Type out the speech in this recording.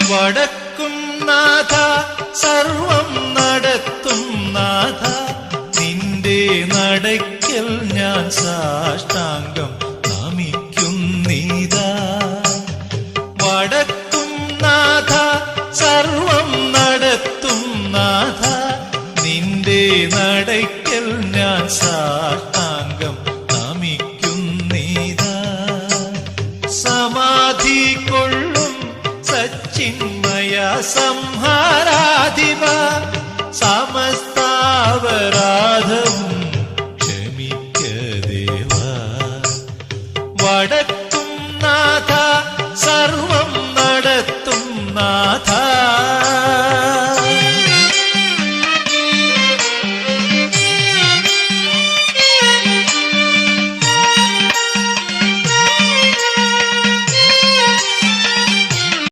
വടക്കും നാഥ സർവം നടത്തും നാഥ നിന്റെ നടയ്ക്കൽ ഞാൻ സാഷ്ടാംഗം നമിക്കുന്നീതാ. വടക്കും നാഥ സർവം നടത്തും നാഥ നിന്റെ നടയ്ക്കൽ ഞാൻ സാഷ്ടാംഗം നമിക്കുന്നീതാ. സമാധി കൊള്ളും സച്ചിന്മയ സംഹാരാധിപ സമസ്താപരാധവും ക്ഷമിക്ക ദേവാ. വടക്കും നാഥ സർവം നടത്തും നാഥ